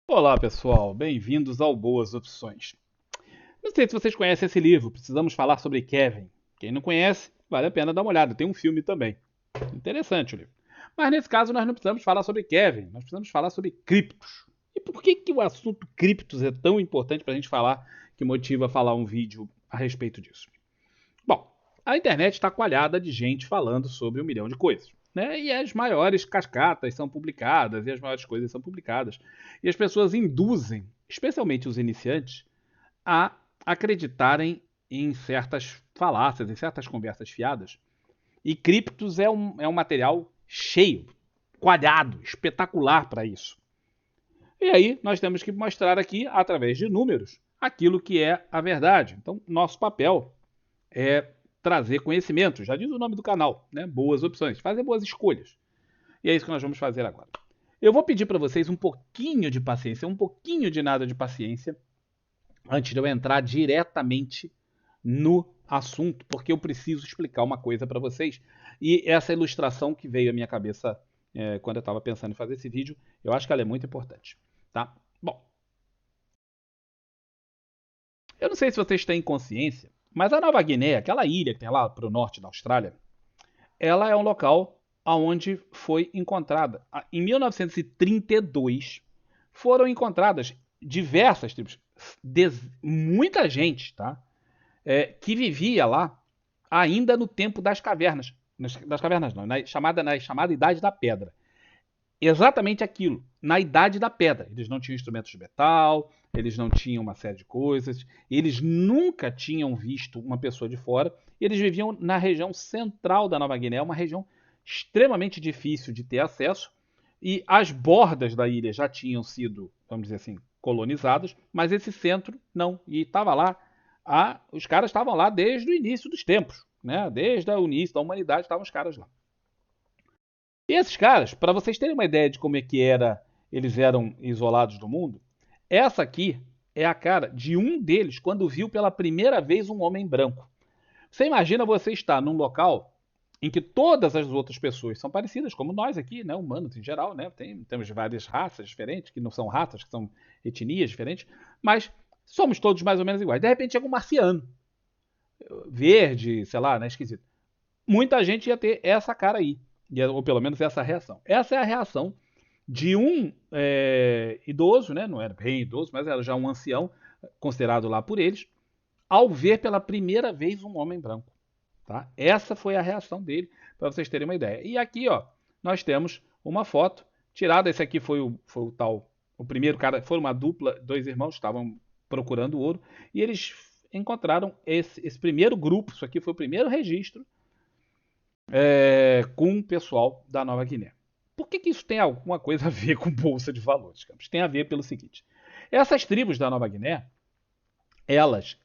Olá, pessoal, bem-vindos ao Boas Opções. Não sei se vocês conhecem esse livro, Precisamos Falar sobre Kevin. Quem não conhece, vale a pena dar uma olhada, tem um filme também. Interessante o livro. Mas nesse caso nós não precisamos falar sobre Kevin, nós precisamos falar sobre criptos. E por que o assunto criptos é tão importante para a gente falar, que motiva a falar um vídeo a respeito disso? Bom, a internet está coalhada de gente falando sobre um milhão de coisas. Né? E as maiores cascatas são publicadas, e as maiores coisas são publicadas. E as pessoas induzem, especialmente os iniciantes, a acreditarem em certas falácias, em certas conversas fiadas. E criptos é um material cheio, coalhado, espetacular para isso. E aí nós temos que mostrar aqui, através de números, aquilo que é a verdade. Então, nosso papel é trazer conhecimento, já diz o nome do canal, né? Boas opções, fazer boas escolhas. E é isso que nós vamos fazer agora. Eu vou pedir para vocês um pouquinho de paciência, um pouquinho de nada de paciência, antes de eu entrar diretamente no assunto, porque eu preciso explicar uma coisa para vocês. E essa ilustração que veio à minha cabeça quando eu estava pensando em fazer esse vídeo, eu acho que ela é muito importante. Tá? Bom, eu não sei se vocês têm consciência, mas a Nova Guiné, aquela ilha que tem lá para o norte da Austrália, ela é um local onde foi encontrada. Em 1932 foram encontradas diversas tribos, muita gente, tá? Que vivia lá ainda no tempo das cavernas. Das cavernas não, na chamada Idade da Pedra. Exatamente aquilo, na Idade da Pedra. Eles não tinham instrumentos de metal, eles não tinham uma série de coisas, eles nunca tinham visto uma pessoa de fora, eles viviam na região central da Nova Guiné, uma região extremamente difícil de ter acesso, e as bordas da ilha já tinham sido, vamos dizer assim, colonizadas, mas esse centro não, e estava lá, os caras estavam lá desde o início dos tempos, né? Desde o início da humanidade estavam os caras lá. E esses caras, para vocês terem uma ideia de como é que eles eram isolados do mundo, essa aqui é a cara de um deles quando viu pela primeira vez um homem branco. Você imagina você estar num local em que todas as outras pessoas são parecidas, como nós aqui, né, humanos em geral, né? Temos várias raças diferentes, que não são raças, que são etnias diferentes, mas somos todos mais ou menos iguais. De repente chega um marciano, verde, sei lá, né, esquisito. Muita gente ia ter essa cara aí, ou pelo menos essa reação. Essa é a reação de um idoso, né? Não era bem idoso, mas era já um ancião, considerado lá por eles, ao ver pela primeira vez um homem branco. Tá? Essa foi a reação dele, para vocês terem uma ideia. E aqui, ó, nós temos uma foto tirada. Esse aqui foi o tal, o primeiro cara, foi uma dupla, dois irmãos estavam procurando ouro e eles encontraram esse primeiro grupo. Isso aqui foi o primeiro registro com o pessoal da Nova Guiné. Por que isso tem alguma coisa a ver com bolsa de valores, Campos? Tem a ver pelo seguinte: essas tribos da Nova Guiné, elas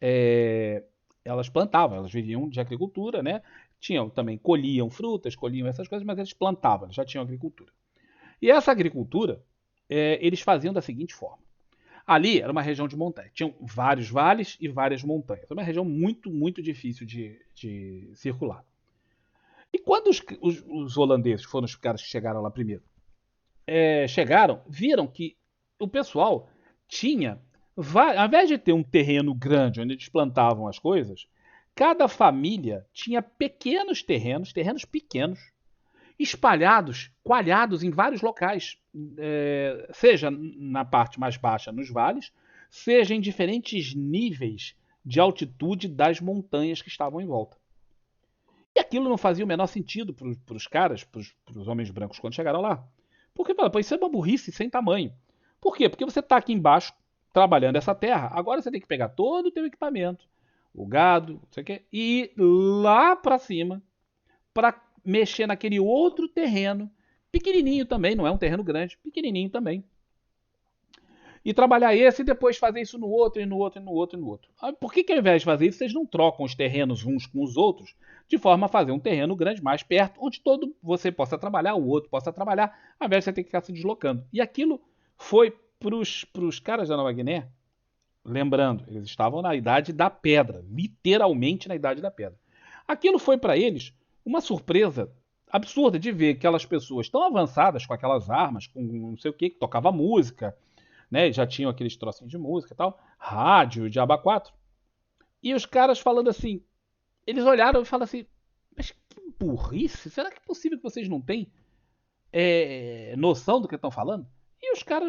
elas plantavam, elas viviam de agricultura, né? Tinham também colhiam frutas, colhiam essas coisas, mas eles plantavam, eles já tinham agricultura. E essa agricultura eles faziam da seguinte forma: ali era uma região de montanha, tinham vários vales e várias montanhas. Era uma região muito, muito difícil de circular. E quando os holandeses, que foram os caras que chegaram lá primeiro, chegaram, viram que o pessoal tinha, ao invés de ter um terreno grande onde eles plantavam as coisas, cada família tinha pequenos terrenos, terrenos pequenos, espalhados, coalhados em vários locais, seja na parte mais baixa nos vales, seja em diferentes níveis de altitude das montanhas que estavam em volta. E aquilo não fazia o menor sentido para os caras, para os homens brancos, quando chegaram lá. Porque, pô, isso é uma burrice sem tamanho. Por quê? Porque você está aqui embaixo, trabalhando essa terra, agora você tem que pegar todo o teu equipamento, o gado, não sei o quê, e ir lá para cima para mexer naquele outro terreno, pequenininho também, não é um terreno grande, pequenininho também, e trabalhar esse e depois fazer isso no outro, e no outro, e no outro, e no outro. Por que ao invés de fazer isso, vocês não trocam os terrenos uns com os outros, de forma a fazer um terreno grande mais perto, onde todo você possa trabalhar, o outro possa trabalhar, ao invés de você ter que ficar se deslocando. E aquilo foi para os caras da Nova Guiné, lembrando, eles estavam na Idade da Pedra, literalmente na Idade da Pedra. Aquilo foi para eles uma surpresa absurda de ver aquelas pessoas tão avançadas com aquelas armas, com não sei o que tocava música, né? Já tinham aqueles trocinhos de música e tal, rádio, de aba 4. E os caras falando assim, eles olharam e falaram assim, mas que burrice, será que é possível que vocês não têm noção do que estão falando? E os caras,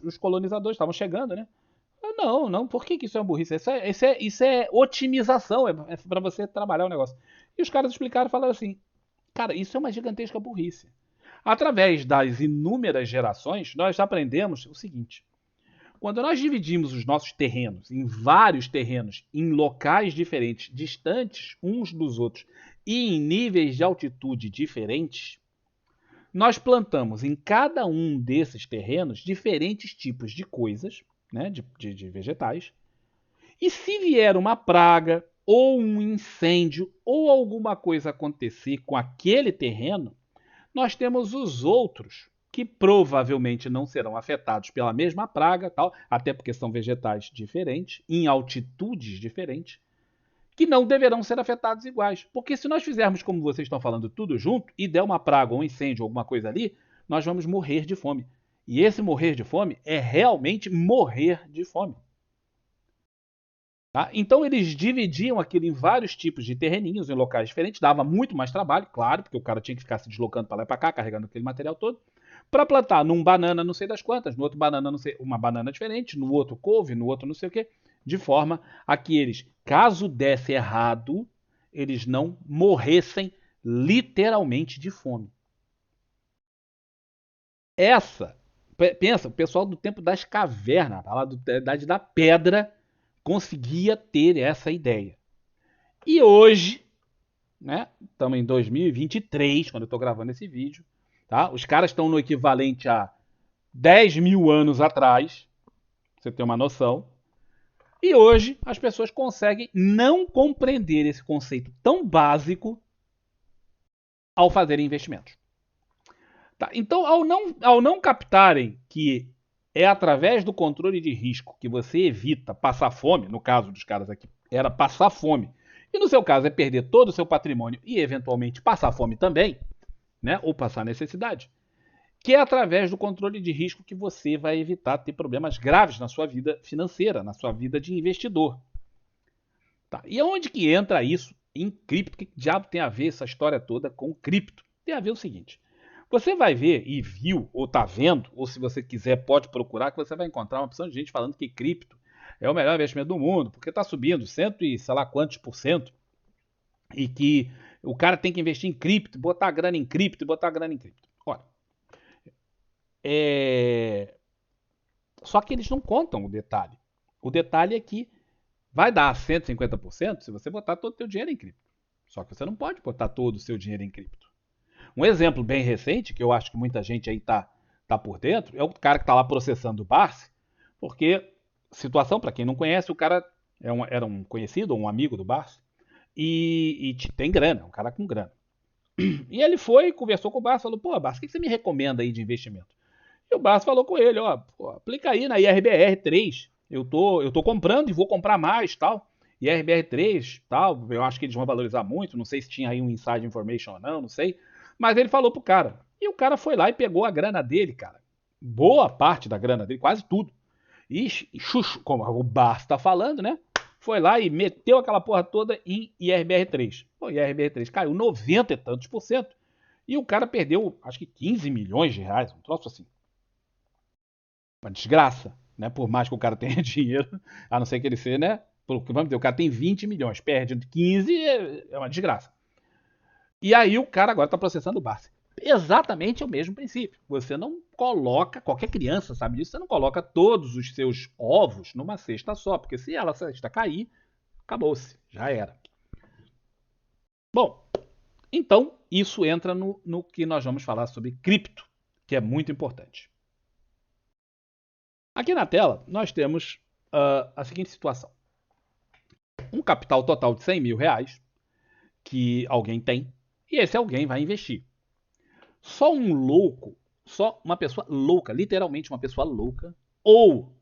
os colonizadores estavam chegando, né? Não, não, por que isso é uma burrice? Isso é otimização, é para você trabalhar o negócio. E os caras explicaram e falaram assim, cara, isso é uma gigantesca burrice. Através das inúmeras gerações, nós aprendemos o seguinte: quando nós dividimos os nossos terrenos em vários terrenos, em locais diferentes, distantes uns dos outros e em níveis de altitude diferentes, nós plantamos em cada um desses terrenos diferentes tipos de coisas, né, de vegetais. E se vier uma praga, ou um incêndio, ou alguma coisa acontecer com aquele terreno, nós temos os outros que provavelmente não serão afetados pela mesma praga, tal, até porque são vegetais diferentes, em altitudes diferentes, que não deverão ser afetados iguais. Porque se nós fizermos como vocês estão falando tudo junto e der uma praga, um incêndio, alguma coisa ali, nós vamos morrer de fome. E esse morrer de fome é realmente morrer de fome. Tá? Então eles dividiam aquilo em vários tipos de terreninhos, em locais diferentes, dava muito mais trabalho, claro, porque o cara tinha que ficar se deslocando para lá e para cá, carregando aquele material todo, para plantar num banana não sei das quantas, no outro banana não sei, uma banana diferente, no outro couve, no outro não sei o quê, de forma a que eles, caso desse errado, eles não morressem literalmente de fome. Essa, pensa, o pessoal do tempo das cavernas, lá da Idade da Pedra, conseguia ter essa ideia. E hoje, né, estamos em 2023, quando eu estou gravando esse vídeo, tá? Os caras estão no equivalente a 10 mil anos atrás, pra você ter uma noção. E hoje as pessoas conseguem não compreender esse conceito tão básico ao fazerem investimentos. Tá? Então, ao não captarem que é através do controle de risco que você evita passar fome, no caso dos caras aqui, era passar fome, e no seu caso é perder todo o seu patrimônio e eventualmente passar fome também, né? Ou passar necessidade, que é através do controle de risco que você vai evitar ter problemas graves na sua vida financeira, na sua vida de investidor. Tá? E aonde que entra isso em cripto? O que diabo tem a ver essa história toda com cripto? Tem a ver o seguinte: você vai ver e viu, ou está vendo, ou se você quiser pode procurar, que você vai encontrar uma opção de gente falando que cripto é o melhor investimento do mundo, porque está subindo cento e sei lá quantos por cento, e que o cara tem que investir em cripto, botar grana em cripto, botar grana em cripto. Olha, só que eles não contam o detalhe. O detalhe é que vai dar 150% se você botar todo o seu dinheiro em cripto. Só que você não pode botar todo o seu dinheiro em cripto. Um exemplo bem recente, que eu acho que muita gente aí tá por dentro, é o cara que está lá processando o Barsi, porque, situação, para quem não conhece, o cara era um conhecido, um amigo do Barsi, e tem grana, um cara com grana. E ele foi, conversou com o Barsi, falou, pô, Barsi, o que você me recomenda aí de investimento? E o Barsi falou com ele, ó, pô, aplica aí na IRBR3, eu tô comprando e vou comprar mais, tal. IRBR3, tal, eu acho que eles vão valorizar muito, não sei se tinha aí um inside information ou não sei. Mas ele falou pro cara. E o cara foi lá e pegou a grana dele, cara. Boa parte da grana dele, quase tudo. E chuchu, como o Barça tá falando, né? Foi lá e meteu aquela porra toda em IRBR3. O IRBR3 caiu 90 e tantos por cento. E o cara perdeu, acho que 15 milhões de reais, um troço assim. Uma desgraça, né? Por mais que o cara tenha dinheiro, a não ser que ele seja, né? Porque, vamos dizer, o cara tem 20 milhões, perde 15, é uma desgraça. E aí o cara agora está processando o Barça. Exatamente o mesmo princípio. Você não coloca, qualquer criança sabe disso, você não coloca todos os seus ovos numa cesta só, porque se ela cesta cair, acabou-se, já era. Bom, então isso entra no que nós vamos falar sobre cripto, que é muito importante. Aqui na tela nós temos a seguinte situação: um capital total de 100 mil reais que alguém tem, e esse alguém vai investir. Só um louco, só uma pessoa louca, literalmente uma pessoa louca, ou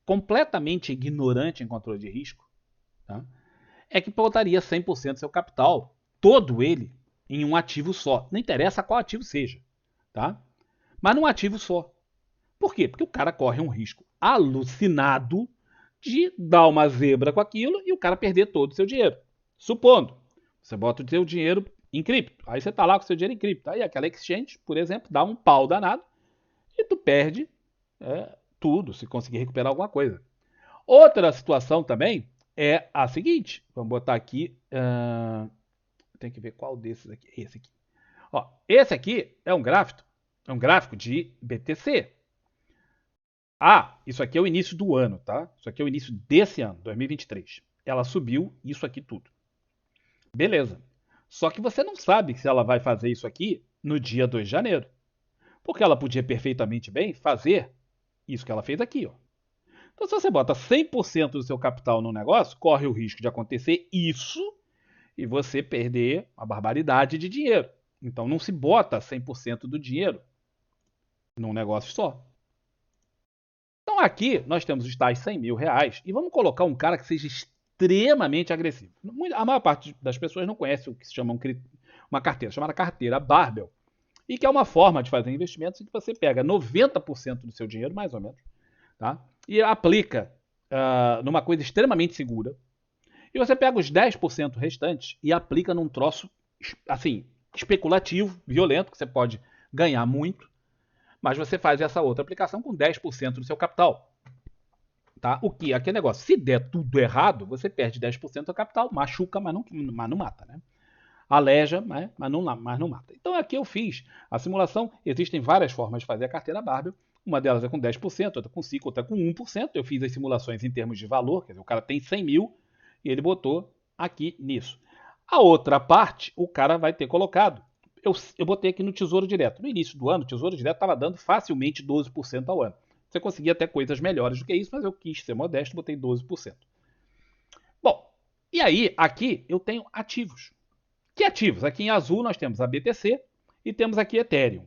completamente ignorante em controle de risco, tá? É que botaria 100% do seu capital, todo ele, em um ativo só. Não interessa qual ativo seja, tá? Mas num ativo só. Por quê? Porque o cara corre um risco alucinado de dar uma zebra com aquilo e o cara perder todo o seu dinheiro. Supondo, você bota o seu dinheiro em cripto, aí você tá lá com o seu dinheiro em cripto, aí aquela exchange, por exemplo, dá um pau danado e tu perde tudo, se conseguir recuperar alguma coisa. Outra situação também é a seguinte, vamos botar aqui, tem que ver qual desses aqui, esse aqui. Ó, esse aqui é um gráfico de BTC. Ah, isso aqui é o início do ano, tá? Isso aqui é o início desse ano, 2023. Ela subiu isso aqui tudo. Beleza. Só que você não sabe se ela vai fazer isso aqui no dia 2 de janeiro. Porque ela podia perfeitamente bem fazer isso que ela fez aqui, ó. Então, se você bota 100% do seu capital no negócio, corre o risco de acontecer isso e você perder uma barbaridade de dinheiro. Então, não se bota 100% do dinheiro num negócio só. Então aqui nós temos os tais 100 mil reais e vamos colocar um cara que seja extremamente agressivo. A maior parte das pessoas não conhece o que se chama uma carteira, chamada carteira Barbell, e que é uma forma de fazer investimentos em que você pega 90% do seu dinheiro, mais ou menos, tá? E aplica numa coisa extremamente segura, e você pega os 10% restantes e aplica num troço assim, especulativo, violento, que você pode ganhar muito, mas você faz essa outra aplicação com 10% do seu capital. Tá? O que? Aquele negócio. Se der tudo errado, você perde 10% do capital, machuca, mas não mata. Né? Aleja, mas não mata. Então aqui eu fiz a simulação. Existem várias formas de fazer a carteira Barbell. Uma delas é com 10%, outra com 5%, outra com 1%. Eu fiz as simulações em termos de valor, quer dizer, o cara tem 100 mil e ele botou aqui nisso. A outra parte, o cara vai ter colocado. Eu botei aqui no Tesouro Direto. No início do ano, o Tesouro Direto estava dando facilmente 12% ao ano. Você conseguia até coisas melhores do que isso, mas eu quis ser modesto e botei 12%. Bom, e aí, aqui eu tenho ativos. Que ativos? Aqui em azul nós temos a BTC e temos aqui Ethereum.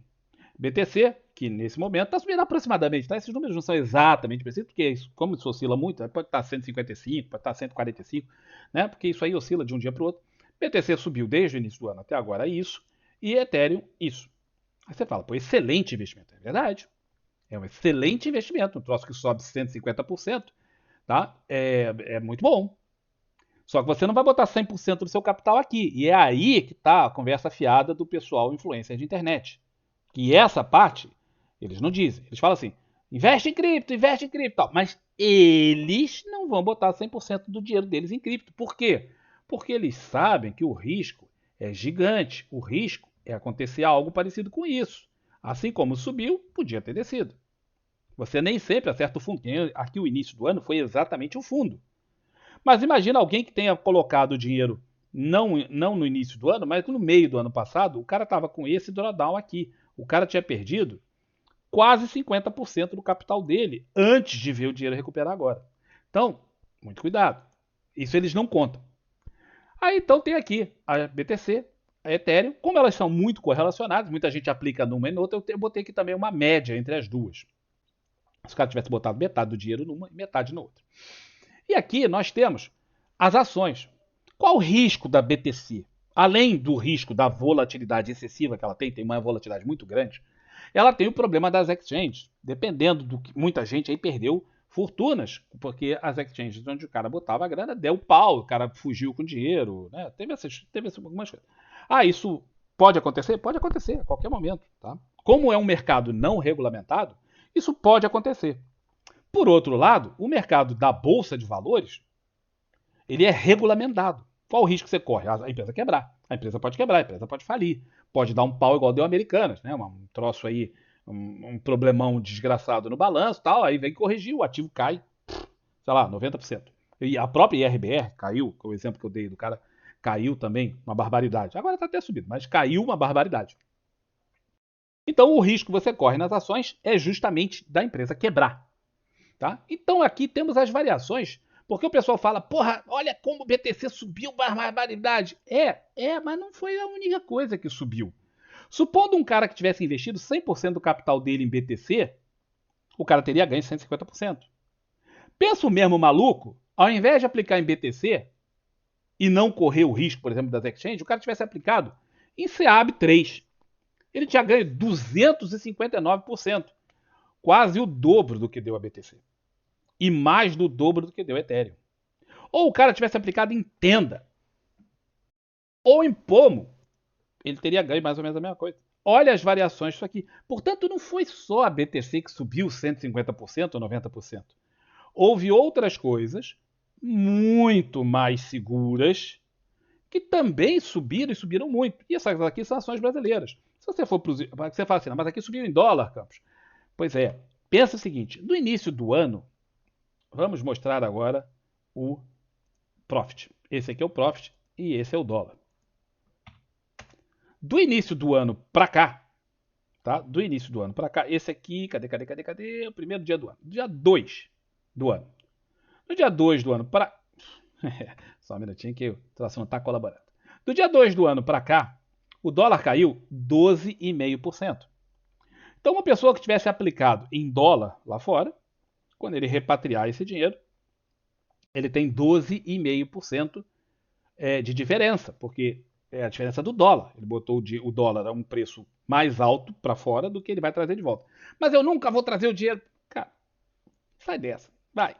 BTC, que nesse momento está subindo aproximadamente, tá? Esses números não são exatamente precisos, porque como isso oscila muito, pode estar 155, pode estar 145, né? Porque isso aí oscila de um dia para o outro. BTC subiu desde o início do ano até agora isso, e Ethereum isso. Aí você fala, pô, excelente investimento. É verdade. É um excelente investimento. Um troço que sobe 150%, tá? É muito bom. Só que você não vai botar 100% do seu capital aqui. E é aí que está a conversa fiada do pessoal influencer de internet. Que essa parte, eles não dizem. Eles falam assim, investe em cripto, tal. Mas eles não vão botar 100% do dinheiro deles em cripto. Por quê? Porque eles sabem que o risco é gigante. O risco é acontecer algo parecido com isso. Assim como subiu, podia ter descido. Você nem sempre acerta o fundo. Aqui o início do ano foi exatamente o fundo. Mas imagina alguém que tenha colocado o dinheiro não no início do ano, mas no meio do ano passado, o cara estava com esse drawdown aqui. O cara tinha perdido quase 50% do capital dele antes de ver o dinheiro recuperar agora. Então, muito cuidado. Isso eles não contam. Aí então tem aqui a BTC, a Ethereum, como elas são muito correlacionadas, muita gente aplica numa e noutra, eu botei aqui também uma média entre as duas. Se o cara tivesse botado metade do dinheiro numa e metade na outra. E aqui nós temos as ações. Qual o risco da BTC? Além do risco da volatilidade excessiva que ela tem uma volatilidade muito grande, ela tem o problema das exchanges. Dependendo do que muita gente aí perdeu fortunas, porque as exchanges onde o cara botava a grana deu pau, o cara fugiu com dinheiro, né? Teve algumas coisas. Ah, isso pode acontecer? Pode acontecer a qualquer momento, tá? Como é um mercado não regulamentado, isso pode acontecer. Por outro lado, o mercado da bolsa de valores, ele é regulamentado. Qual o risco que você corre? A empresa quebrar. A empresa pode quebrar, a empresa pode falir. Pode dar um pau igual deu Americanas, né? Um troço aí, um problemão desgraçado no balanço, tal, aí vem corrigir, o ativo cai, sei lá, 90%. E a própria IRBR caiu, o exemplo que eu dei do cara, caiu também uma barbaridade. Agora está até subindo, mas caiu uma barbaridade. Então o risco que você corre nas ações é justamente da empresa quebrar. Tá? Então aqui temos as variações, porque o pessoal fala, porra, olha como o BTC subiu uma barbaridade. Mas não foi a única coisa que subiu. Supondo um cara que tivesse investido 100% do capital dele em BTC, o cara teria ganho 150%. Pensa o mesmo maluco, ao invés de aplicar em BTC e não correr o risco, por exemplo, das exchanges, o cara tivesse aplicado em SEAB 3. Ele tinha ganho 259%. quase o dobro do que deu a BTC. E mais do dobro do que deu Ethereum. Ou o cara tivesse aplicado em Tenda, ou em Pomo, ele teria ganho mais ou menos a mesma coisa. Olha as variações disso aqui. Portanto, não foi só a BTC que subiu 150% ou 90%. Houve outras coisas muito mais seguras que também subiram e subiram muito. E essas aqui são ações brasileiras. Se você for para você fala assim, mas aqui subiu em dólar, Campos. Pois é. Pensa o seguinte, no início do ano, vamos mostrar agora o Profit. Esse aqui é o Profit e esse é o dólar. Do início do ano para cá, tá? Do início do ano para cá, esse aqui, cadê? O primeiro dia do ano. Dia 2 do ano. No dia 2 do ano para... Só um minutinho que o troço não está colaborando. Do dia 2 do ano para cá, o dólar caiu 12,5%. Então, uma pessoa que tivesse aplicado em dólar lá fora, quando ele repatriar esse dinheiro, ele tem 12,5% de diferença, porque é a diferença do dólar. Ele botou o dólar a um preço mais alto para fora do que ele vai trazer de volta. Mas eu nunca vou trazer o dinheiro. Cara, sai dessa. Vai.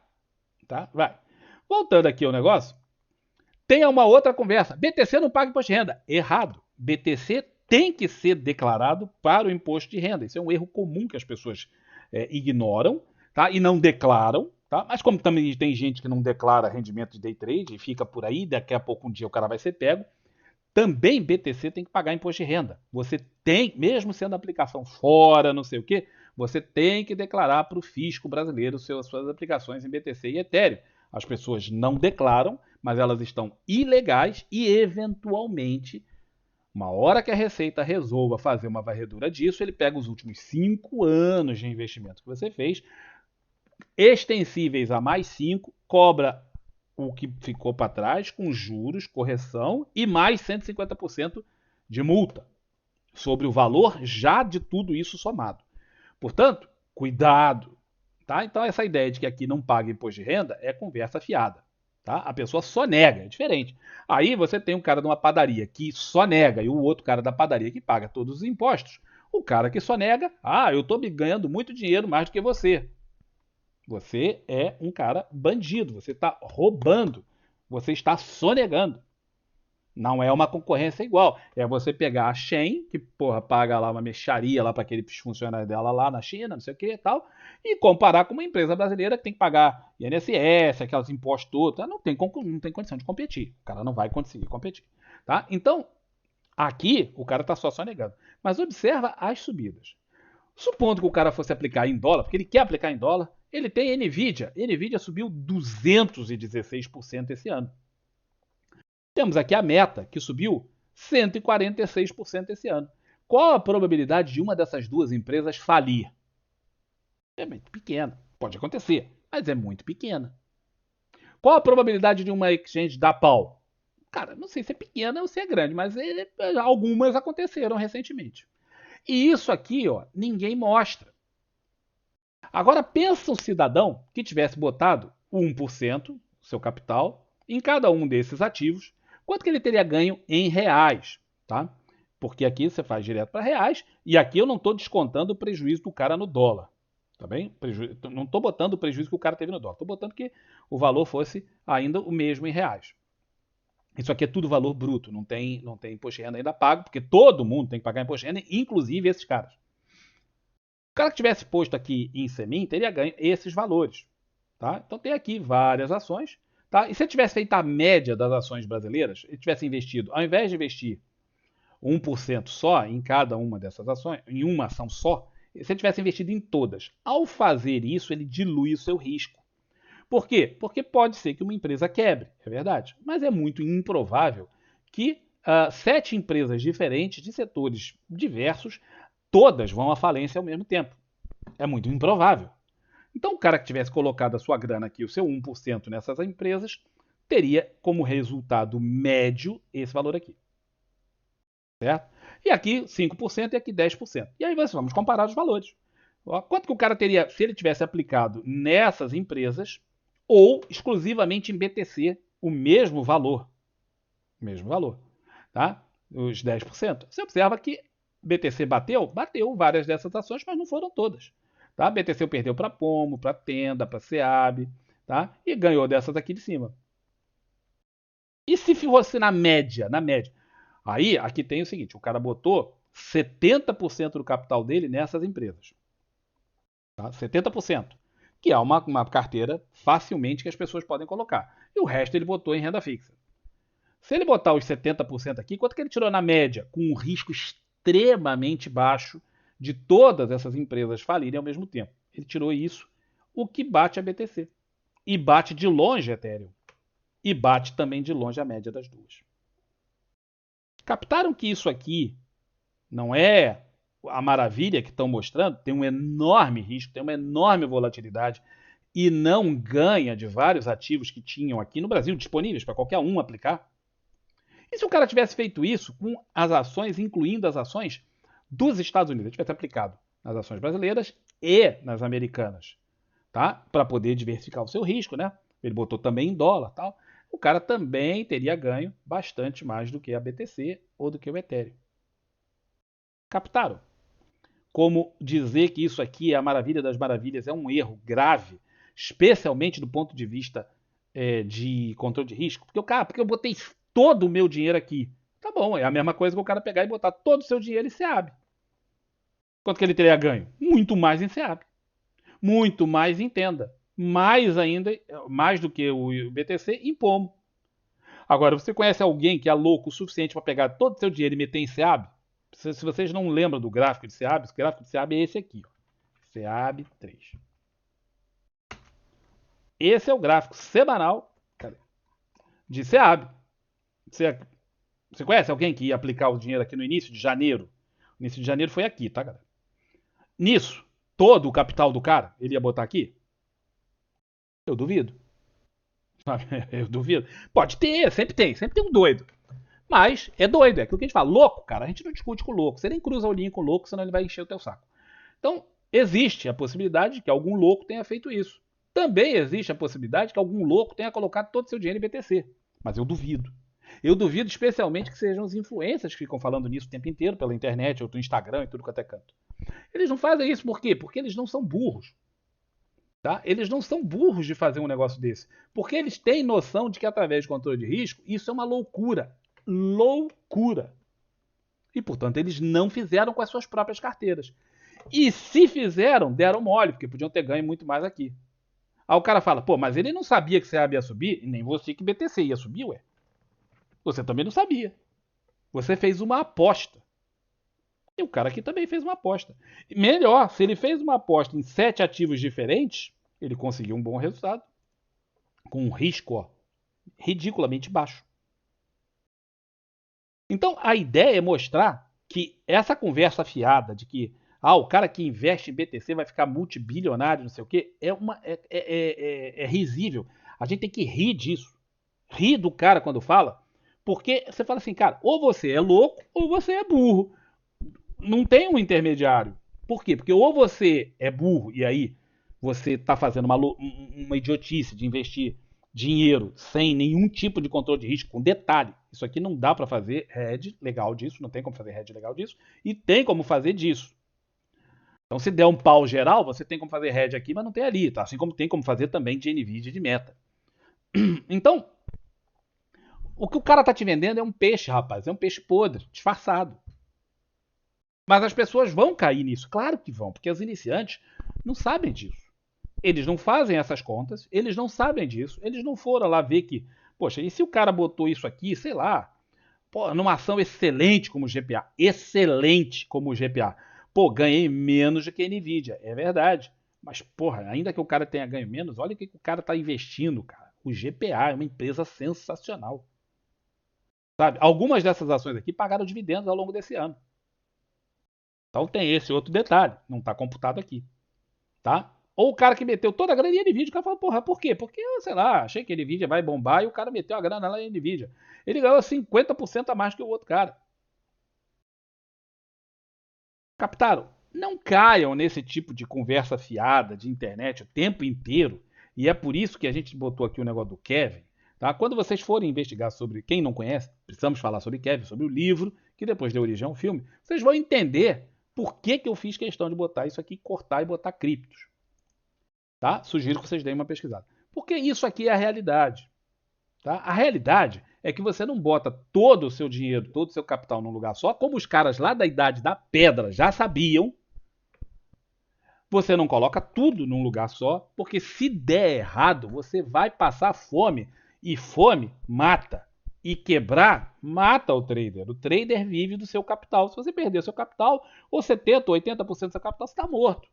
Tá? Vai. Voltando aqui ao negócio, tem uma outra conversa. BTC não paga imposto de renda. Errado. BTC tem que ser declarado para o imposto de renda. Isso é um erro comum que as pessoas ignoram, tá? E não declaram. Tá? Mas como também tem gente que não declara rendimento de day trade e fica por aí, daqui a pouco um dia o cara vai ser pego, também BTC tem que pagar imposto de renda. Você tem, mesmo sendo aplicação fora, não sei o quê, você tem que declarar para o fisco brasileiro suas aplicações em BTC e Ethereum. As pessoas não declaram, mas elas estão ilegais e, eventualmente, uma hora que a Receita resolva fazer uma varredura disso, ele pega os últimos 5 anos de investimento que você fez, extensíveis a mais 5, cobra o que ficou para trás, com juros, correção e mais 150% de multa sobre o valor já de tudo isso somado. Portanto, cuidado. Tá? Então, essa ideia de que aqui não paga imposto de renda é conversa fiada. Tá? A pessoa só nega, é diferente. Aí você tem um cara de uma padaria que só nega e o outro cara da padaria que paga todos os impostos. O cara que só nega, eu estou ganhando muito dinheiro mais do que você. Você é um cara bandido, você está roubando, você está sonegando. Não é uma concorrência igual. É você pegar a Shein, que paga lá uma mexaria lá para aqueles funcionários dela lá na China, não sei o que e tal, e comparar com uma empresa brasileira que tem que pagar INSS, aqueles impostos todos, não tem condição de competir. O cara não vai conseguir competir. Tá? Então, aqui o cara está só sonegando. Mas observa as subidas. Supondo que o cara fosse aplicar em dólar, porque ele quer aplicar em dólar, ele tem Nvidia. Nvidia subiu 216% esse ano. Temos aqui a Meta, que subiu 146% esse ano. Qual a probabilidade de uma dessas duas empresas falir? É muito pequena. Pode acontecer, mas é muito pequena. Qual a probabilidade de uma exchange dar pau? Cara, não sei se é pequena ou se é grande, mas algumas aconteceram recentemente. E isso aqui, ninguém mostra. Agora pensa um cidadão que tivesse botado 1% seu capital em cada um desses ativos, quanto que ele teria ganho em reais, tá? Porque aqui você faz direto para reais e aqui eu não estou descontando o prejuízo do cara no dólar, tá bem? Não estou botando o prejuízo que o cara teve no dólar, estou botando que o valor fosse ainda o mesmo em reais. Isso aqui é tudo valor bruto, não tem imposto de renda ainda pago, porque todo mundo tem que pagar imposto de renda, inclusive esses caras. O cara que tivesse posto aqui em Semin teria ganho esses valores. Tá? Então tem aqui várias ações. Tá? E se ele tivesse feito a média das ações brasileiras, ele tivesse investido, ao invés de investir 1% só em cada uma dessas ações, em uma ação só, se ele tivesse investido em todas, ao fazer isso, ele dilui o seu risco. Por quê? Porque pode ser que uma empresa quebre, é verdade. Mas é muito improvável que 7 empresas diferentes, de setores diversos, todas vão à falência ao mesmo tempo. É muito improvável. Então, o cara que tivesse colocado a sua grana aqui, o seu 1% nessas empresas, teria como resultado médio esse valor aqui. Certo? E aqui 5% e aqui 10%. E aí vamos comparar os valores. Quanto que o cara teria se ele tivesse aplicado nessas empresas ou exclusivamente em BTC o mesmo valor? Mesmo valor. Tá? Os 10%. Você observa que BTC bateu várias dessas ações, mas não foram todas. Tá? A BTC perdeu para Pomo, para Tenda, para Seab, tá? E ganhou dessas aqui de cima. E se fosse na média, aí aqui tem o seguinte, o cara botou 70% do capital dele nessas empresas. Tá? 70%. Que é uma carteira facilmente que as pessoas podem colocar. E o resto ele botou em renda fixa. Se ele botar os 70% aqui, quanto que ele tirou na média? Com um risco extremamente baixo de todas essas empresas falirem ao mesmo tempo. Ele tirou isso, o que bate a BTC. E bate de longe a Ethereum. E bate também de longe a média das duas. Captaram que isso aqui não é a maravilha que estão mostrando? Tem um enorme risco, tem uma enorme volatilidade e não ganha de vários ativos que tinham aqui no Brasil disponíveis para qualquer um aplicar? E se o cara tivesse feito isso com as ações, incluindo as ações dos Estados Unidos, ele tivesse aplicado nas ações brasileiras e nas americanas, tá? Para poder diversificar o seu risco, né? Ele botou também em dólar, tal. O cara também teria ganho bastante mais do que a BTC ou do que o Ethereum. Captaram? Como dizer que isso aqui é a maravilha das maravilhas é um erro grave, especialmente do ponto de vista de controle de risco. Porque eu botei todo o meu dinheiro aqui. Tá bom, é a mesma coisa que o cara pegar e botar todo o seu dinheiro em SEAB. Quanto que ele teria ganho? Muito mais em SEAB. Muito mais em Tenda. Mais ainda, mais do que o BTC, em Pomo. Agora, você conhece alguém que é louco o suficiente para pegar todo o seu dinheiro e meter em SEAB? Se vocês não lembram do gráfico de SEAB, o gráfico de SEAB é esse aqui. Ó. SEAB 3. Esse é o gráfico semanal de SEAB. Você conhece alguém que ia aplicar o dinheiro aqui no início de janeiro? O início de janeiro foi aqui, tá, galera? Nisso, todo o capital do cara, ele ia botar aqui? Eu duvido. Eu duvido. Pode ter, sempre tem um doido. Mas é doido, é aquilo que a gente fala. Louco, cara, a gente não discute com louco. Você nem cruza o linha com o louco, senão ele vai encher o teu saco. Então, existe a possibilidade de que algum louco tenha feito isso. Também existe a possibilidade de que algum louco tenha colocado todo o seu dinheiro em BTC. Mas eu duvido. Eu duvido especialmente que sejam os influencers que ficam falando nisso o tempo inteiro, pela internet, ou do Instagram e tudo quanto é canto. Eles não fazem isso por quê? Porque eles não são burros. Tá? Eles não são burros de fazer um negócio desse. Porque eles têm noção de que através de controle de risco, isso é uma loucura. Loucura. E, portanto, eles não fizeram com as suas próprias carteiras. E se fizeram, deram mole, porque podiam ter ganho muito mais aqui. Aí o cara fala, pô, mas ele não sabia que CEAB ia subir, e nem você que BTC ia subir, ué. Você também não sabia. Você fez uma aposta. E o cara aqui também fez uma aposta. E melhor, se ele fez uma aposta em 7 ativos diferentes, ele conseguiu um bom resultado. Com um risco ridiculamente baixo. Então a ideia é mostrar que essa conversa fiada de que o cara que investe em BTC vai ficar multibilionário, não sei o quê, é risível. A gente tem que rir disso. Rir do cara quando fala, porque você fala assim, cara, ou você é louco ou você é burro. Não tem um intermediário. Por quê? Porque ou você é burro e aí você está fazendo uma idiotice de investir dinheiro sem nenhum tipo de controle de risco, com detalhe. Isso aqui não dá para fazer hedge legal disso, não tem como fazer hedge legal disso, e tem como fazer disso. Então, se der um pau geral, você tem como fazer hedge aqui, mas não tem ali, tá? Assim como tem como fazer também de NVIDIA e de Meta. Então, o que o cara tá te vendendo é um peixe, rapaz, é um peixe podre, disfarçado. Mas as pessoas vão cair nisso, claro que vão, porque os iniciantes não sabem disso. Eles não fazem essas contas, eles não sabem disso, eles não foram lá ver que, poxa, e se o cara botou isso aqui, sei lá, pô, numa ação excelente como o GPA, excelente como o GPA, pô, ganhei menos do que a Nvidia, é verdade, mas porra, ainda que o cara tenha ganho menos, olha o que o cara está investindo, cara. O GPA é uma empresa sensacional, sabe? Algumas dessas ações aqui pagaram dividendos ao longo desse ano. Então tem esse outro detalhe, não está computado aqui, tá? Ou o cara que meteu toda a grana em Nvidia, o cara fala, porra, por quê? Porque, sei lá, achei que a Nvidia vai bombar e o cara meteu a grana lá em Nvidia. Ele ganhou 50% a mais que o outro cara. Captaram? Não caiam nesse tipo de conversa fiada de internet o tempo inteiro. E é por isso que a gente botou aqui o negócio do Kevin. Tá? Quando vocês forem investigar sobre, quem não conhece, precisamos falar sobre Kevin, sobre o livro, que depois deu origem ao filme, vocês vão entender Por que que eu fiz questão de botar isso aqui, cortar e botar criptos? Tá? Sugiro que vocês deem uma pesquisada. Porque isso aqui é a realidade. Tá? A realidade é que você não bota todo o seu dinheiro, todo o seu capital num lugar só, como os caras lá da Idade da Pedra já sabiam. Você não coloca tudo num lugar só, porque se der errado, você vai passar fome. E fome mata. E quebrar mata o trader. O trader vive do seu capital. Se você perder o seu capital, ou 70% ou 80% do seu capital, você está morto.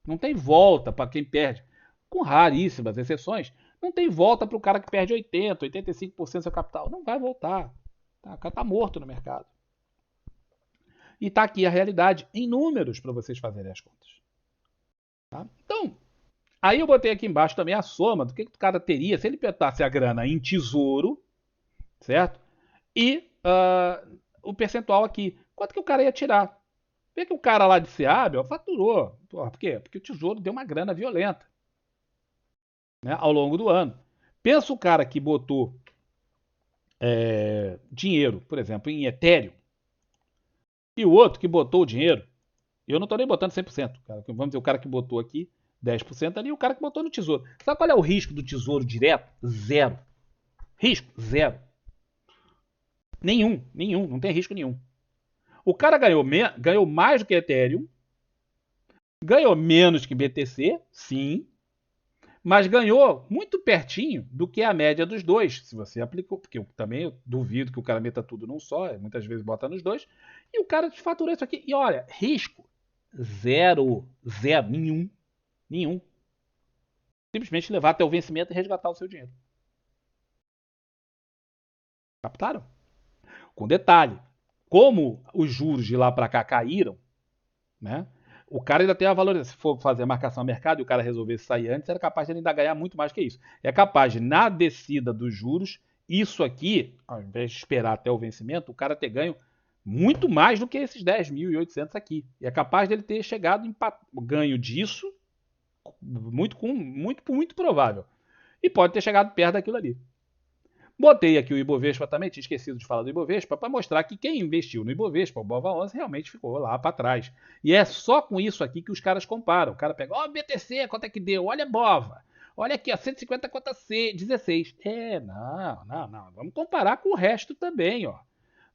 Não tem volta para quem perde. Com raríssimas exceções, não tem volta para o cara que perde 80%, 85% do seu capital. Não vai voltar. Tá? O cara está morto no mercado. E está aqui a realidade em números para vocês fazerem as contas. Tá? Então, aí eu botei aqui embaixo também a soma do que o cara teria se ele botasse a grana em tesouro, certo? E o percentual aqui. Quanto que o cara ia tirar? Vê que o cara lá de Seabra faturou. Por quê? Porque o tesouro deu uma grana violenta, né, ao longo do ano. Pensa o cara que botou dinheiro, por exemplo, em Ethereum, e o outro que botou o dinheiro, eu não estou nem botando 100%, cara, vamos dizer, o cara que botou aqui 10% ali e o cara que botou no tesouro. Sabe qual é o risco do tesouro direto? Zero. Risco? Zero. Nenhum, não tem risco nenhum. O cara ganhou mais do que Ethereum, ganhou menos que BTC, sim, mas ganhou muito pertinho do que a média dos dois, se você aplicou, porque eu também duvido que o cara meta tudo num só, muitas vezes bota nos dois, e o cara faturou isso aqui. E olha, risco zero, zero, nenhum. Simplesmente levar até o vencimento e resgatar o seu dinheiro. Captaram? Com detalhe, como os juros de lá para cá caíram, né? O cara ainda tem a valorização. Se for fazer a marcação a mercado e o cara resolver sair antes, era capaz de ele ainda ganhar muito mais que isso. É capaz de, na descida dos juros, isso aqui, ao invés de esperar até o vencimento, o cara ter ganho muito mais do que esses 10.800 aqui. E é capaz dele ter chegado em ganho disso, muito provável. E pode ter chegado perto daquilo ali. Botei aqui o Ibovespa também, tinha esquecido de falar do Ibovespa, para mostrar que quem investiu no Ibovespa, o BOVA11, realmente ficou lá para trás. E é só com isso aqui que os caras comparam. O cara pega, ó, BTC, quanto é que deu? Olha BOVA. Olha aqui, ó, 150 contra 16. Não. Vamos comparar com o resto também, ó.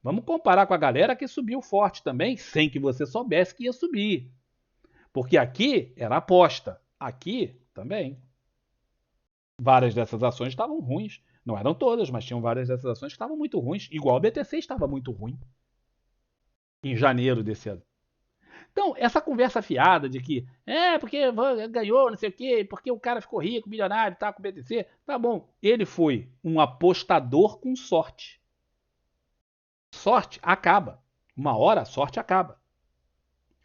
Vamos comparar com a galera que subiu forte também, sem que você soubesse que ia subir. Porque aqui era aposta. Aqui também. Várias dessas ações estavam ruins. Não eram todas, mas tinham várias dessas ações que estavam muito ruins. Igual o BTC estava muito ruim em janeiro desse ano. Então, essa conversa fiada de que porque ganhou, não sei o quê, porque o cara ficou rico, milionário, tá com o BTC, tá bom. Ele foi um apostador com sorte. Sorte acaba. Uma hora a sorte acaba.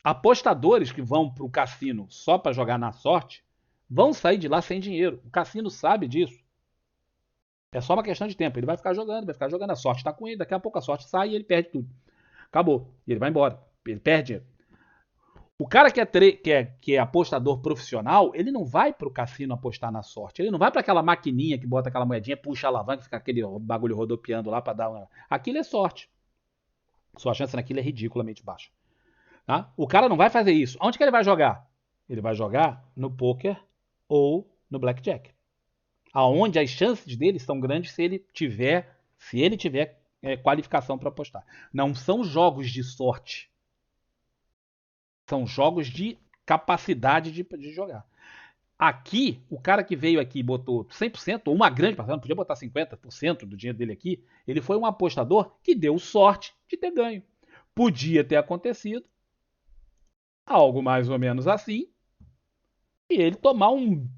Apostadores que vão para o cassino só para jogar na sorte vão sair de lá sem dinheiro. O cassino sabe disso. É só uma questão de tempo. Ele vai ficar jogando. A sorte está com ele. Daqui a pouco a sorte sai e ele perde tudo. Acabou. E ele vai embora. Ele perde dinheiro. O cara que é apostador profissional, ele não vai pro cassino apostar na sorte. Ele não vai para aquela maquininha que bota aquela moedinha, puxa a alavanca, fica aquele bagulho rodopiando lá para dar uma. Aquilo é sorte. Sua chance naquilo é ridiculamente baixa. Tá? O cara não vai fazer isso. Onde que ele vai jogar? Ele vai jogar no poker ou no blackjack. Aonde as chances dele são grandes se ele tiver qualificação para apostar. Não são jogos de sorte. São jogos de capacidade de jogar. Aqui, o cara que veio aqui e botou 100%, ou uma grande parcela, não podia botar 50% do dinheiro dele aqui, ele foi um apostador que deu sorte de ter ganho. Podia ter acontecido algo mais ou menos assim, e ele tomar um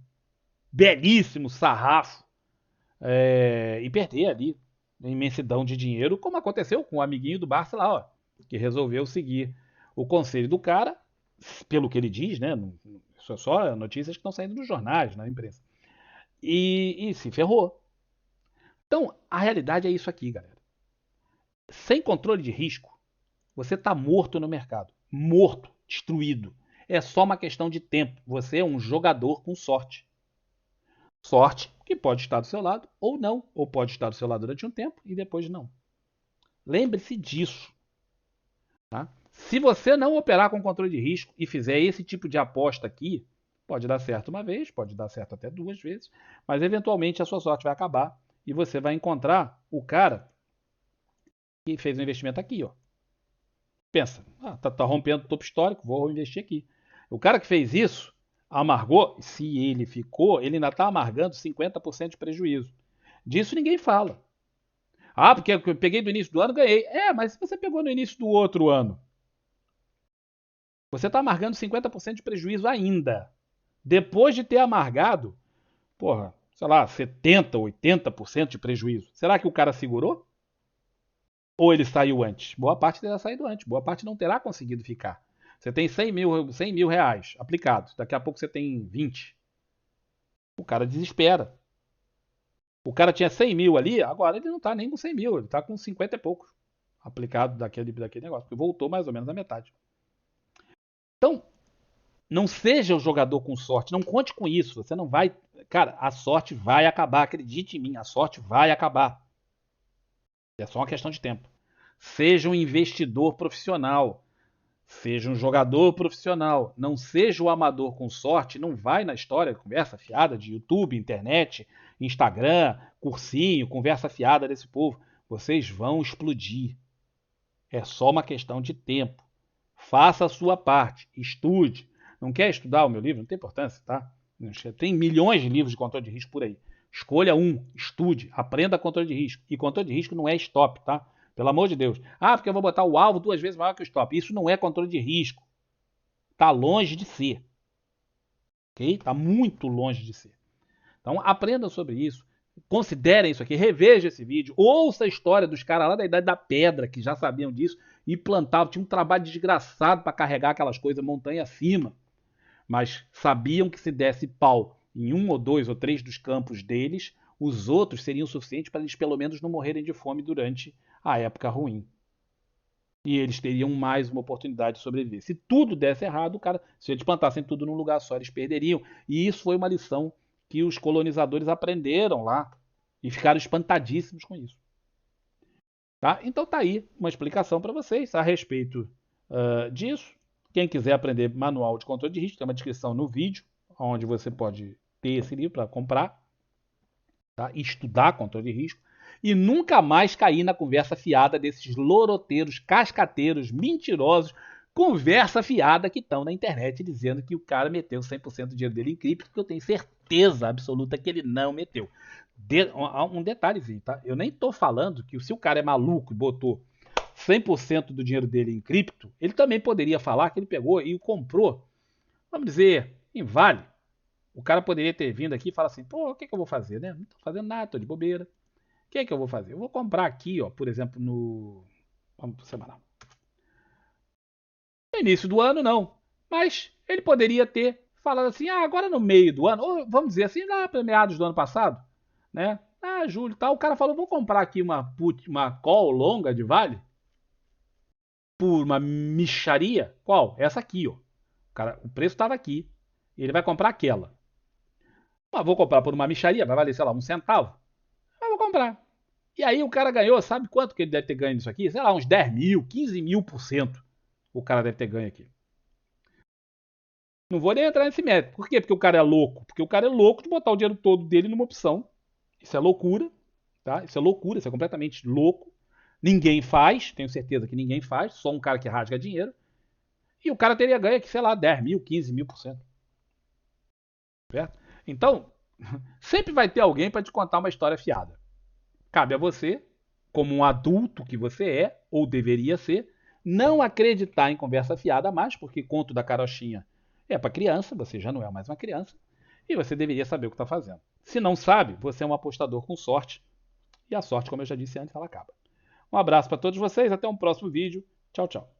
belíssimo sarrafo e perder ali uma imensidão de dinheiro, como aconteceu com o amiguinho do Barça lá, ó, que resolveu seguir o conselho do cara, pelo que ele diz, né? Isso é só notícias que estão saindo nos jornais, na imprensa. E se ferrou. Então, a realidade é isso aqui, galera. Sem controle de risco, você está morto no mercado. Morto, destruído. É só uma questão de tempo. Você é um jogador com sorte. Sorte que pode estar do seu lado ou não, ou pode estar do seu lado durante um tempo e depois não. Lembre-se disso. Tá? Se você não operar com controle de risco e fizer esse tipo de aposta aqui, pode dar certo uma vez, pode dar certo até 2 vezes, mas eventualmente a sua sorte vai acabar e você vai encontrar o cara que fez um investimento aqui, ó. Pensa, tá rompendo o topo histórico, vou investir aqui. O cara que fez isso amargou, se ele ficou, ele ainda está amargando 50% de prejuízo. Disso ninguém fala. Ah, porque eu peguei do início do ano, ganhei. Mas se você pegou no início do outro ano, você está amargando 50% de prejuízo ainda. Depois de ter amargado, porra, sei lá, 70%, 80% de prejuízo. Será que o cara segurou? Ou ele saiu antes? Boa parte terá saído antes. Boa parte não terá conseguido ficar. Você tem 100 mil reais aplicados. Daqui a pouco você tem 20. O cara desespera. O cara tinha 100 mil ali, agora ele não está nem com 100 mil. Ele está com 50 e poucos aplicado daquele negócio. Porque voltou mais ou menos a metade. Então, não seja o jogador com sorte. Não conte com isso. Você não vai... Cara, a sorte vai acabar. Acredite em mim. A sorte vai acabar. É só uma questão de tempo. Seja um investidor profissional. Seja um jogador profissional. Não seja o amador com sorte. Não vai na história, conversa fiada de YouTube, internet, Instagram, cursinho, conversa fiada desse povo. Vocês vão explodir. É só uma questão de tempo. Faça a sua parte. Estude. Não quer estudar o meu livro? Não tem importância, tá? Tem milhões de livros de controle de risco por aí. Escolha um, estude, aprenda controle de risco. E controle de risco não é stop, tá? Pelo amor de Deus. Porque eu vou botar o alvo 2 vezes maior que o stop. Isso não é controle de risco. Tá longe de ser. Ok? Tá muito longe de ser. Então aprenda sobre isso. Considerem isso aqui, reveja esse vídeo, ouça a história dos caras lá da Idade da Pedra, que já sabiam disso, e plantavam, tinha um trabalho desgraçado para carregar aquelas coisas montanha acima. Mas sabiam que se desse pau em 1 ou 2 ou 3 dos campos deles, os outros seriam suficientes para eles pelo menos não morrerem de fome durante a época ruim. E eles teriam mais uma oportunidade de sobreviver. Se tudo desse errado, se eles plantassem tudo num lugar só, eles perderiam. E isso foi uma lição que os colonizadores aprenderam lá e ficaram espantadíssimos com isso. Tá? Então tá aí uma explicação para vocês a respeito disso. Quem quiser aprender manual de controle de risco, tem uma descrição no vídeo, onde você pode ter esse livro para comprar, tá? E estudar controle de risco. E nunca mais cair na conversa fiada desses loroteiros, cascateiros, mentirosos, conversa fiada que estão na internet dizendo que o cara meteu 100% do dinheiro dele em cripto, que eu tenho certeza absoluta que ele não meteu. Um detalhezinho, tá? Eu nem tô falando que se o cara é maluco e botou 100% do dinheiro dele em cripto, ele também poderia falar que ele pegou e comprou, vamos dizer, em Vale. O cara poderia ter vindo aqui e falar assim, pô, o que eu vou fazer, né? Não tô fazendo nada, tô de bobeira. O que eu vou fazer? Eu vou comprar aqui, ó, por exemplo, vamos pro semanal. No início do ano, não. Mas ele poderia ter falado assim, agora no meio do ano, ou vamos dizer assim, lá para meados do ano passado, né? Julho e tal, o cara falou, vou comprar aqui uma call longa de Vale por uma mixaria. Qual? Essa aqui, ó. O preço estava aqui. Ele vai comprar aquela. Vou comprar por uma mixaria, vai valer, sei lá, 1 centavo. Mas vou comprar. E aí o cara ganhou, sabe quanto que ele deve ter ganho nisso aqui? Sei lá, uns 10 mil, 15 mil% o cara deve ter ganho aqui. Não vou nem entrar nesse mérito. Por quê? Porque o cara é louco. Porque o cara é louco de botar o dinheiro todo dele numa opção. Isso é loucura, tá? Isso é loucura, isso é completamente louco. Ninguém faz, tenho certeza que ninguém faz, só um cara que rasga dinheiro. E o cara teria ganho aqui, sei lá, 10 mil, 15 mil%. Certo? Então, sempre vai ter alguém para te contar uma história fiada. Cabe a você, como um adulto que você é, ou deveria ser, não acreditar em conversa fiada mais, porque conto da carochinha é para criança, você já não é mais uma criança, e você deveria saber o que está fazendo. Se não sabe, você é um apostador com sorte, e a sorte, como eu já disse antes, ela acaba. Um abraço para todos vocês, até um próximo vídeo. Tchau, tchau.